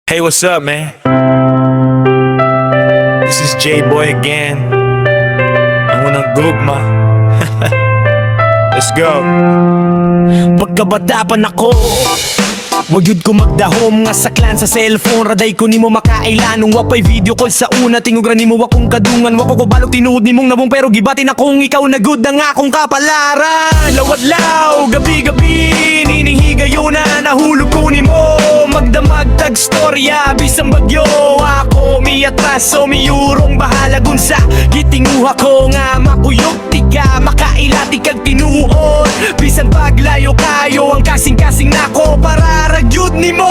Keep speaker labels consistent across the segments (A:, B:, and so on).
A: Hey, what's up, man? This is J-Boy again. Ang unang gugma. Let's go.
B: Pagkabata pa nako, wag yun ko magdahom nga sa clan sa cellphone. Raday ko ni mo makailan nung wapay video call sa una. Tingugra ni mo akong kadungan. Wako ko balog tinuod ni mong nabong pero gibatin akong ikaw na good ang akong kapalaran. Lawadlaw, gabi-gabi, nininghigayo na nahulog ko ni mo. Magdamag tag storya, bisang bagyo. Ako miatraso, miyurong bahala gunsa. Gitinguha ko nga makuyog tiga, makailati kag tinuod. Bisan paglayo kayo, ang kasing-kasing nako para ragyud ni mo.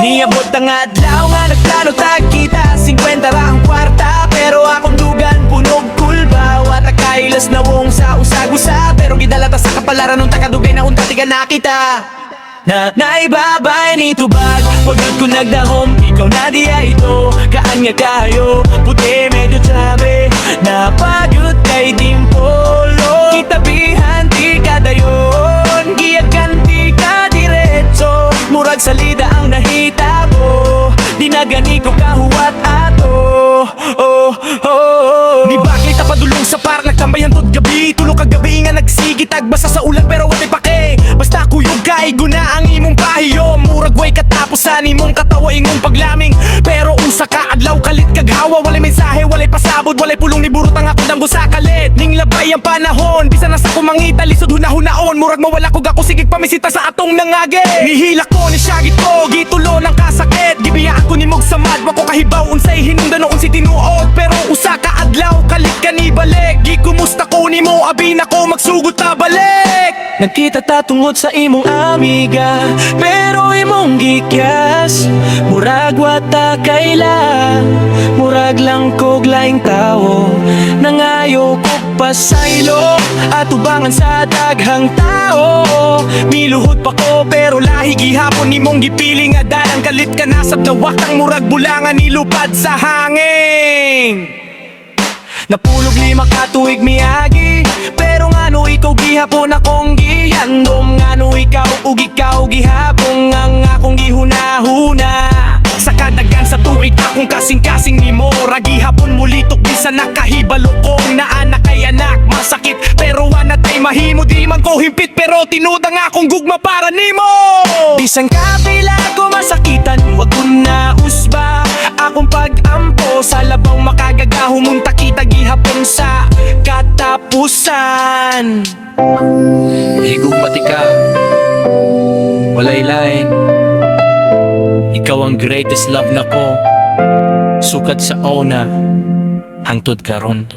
B: Niabot ang adlaw nga nagplano tag kita 50 ra ang kwarta, pero akong dugan punog kulba. Wata kailas na wong sa usag-usa, pero gidalata sa kapalaran nung takadugay na unta tiga nakita na naibabay ni tubag. Pagod ko nagdahom, ikaw na diya ito. Kaan nga kayo, puti medyo tsabe. Napagod kay Dimpolo, kitabihan di ka dayon. Giyagan di ka diretso, murag salida ang nahita mo. Di na gani ko kahuwat ato. Ni bakit tapadulong sa park, nagtambayan tod gabi. Tulog kagabi nga nagsigitag, basta sa ulan pero wala pake. Basta kuyog kaigo na ang imong pahiyo. Murag way katapusan imong katawa ingong paglaming. Pero usa ka adlaw kalit kaghawa. Walay mensahe, walay pasabot, walay pulong ni burot ang akong damgo sa kalit. Ning labay ang panahon, bisan nasa kumangita lisod hunahunaon. Murag mawala kog ako sigig pamisita sa atong nangage. Nihila ko ni syagit ko, gitulo ng kasakit. Gibiya ako ni mog samad, wako kahibaw unsay hinungdan noon si tinuod. Pero usa ka adlaw kalit ka ni balik. Gikumusta ko ni mo, abi na ko magsugod ta balik. Nagkita ta tungod sa imong amiga, pero imong gikyas. Murag wata kaila, murag lang kog laing tao. Nangayo kog pasaylo, at ubangan sa daghang tao. Miluhod pa ko pero lahi gihapon nimong gipili nga dalang kalit ka na sa dawakang murag bulangan nilupad sa hangin. Napulog 5 ka tuig miagi, pero ngano ikaw gihapon akong gihandom. Ngano ikaw ug ikaw gihapon ang akong gihunahuna. Sa kadagan sa tuig akong kasing-kasing ni mo. Ragi hapon mulitok bisan nakahibalo kong naanak kay anak. Masakit pero wala tay mahimo. Di man ko himpit pero tinuod ang akong gugma para nimo. Bisan kapila ko masakitan, wag ko na usba akong pag-ampo. Sa labaw makagagaho mong takita gihapon sa katapusan.
C: Higugmati ka, walay lain. Ikaw ang greatest love na ko, sukat sa una hangtod karon.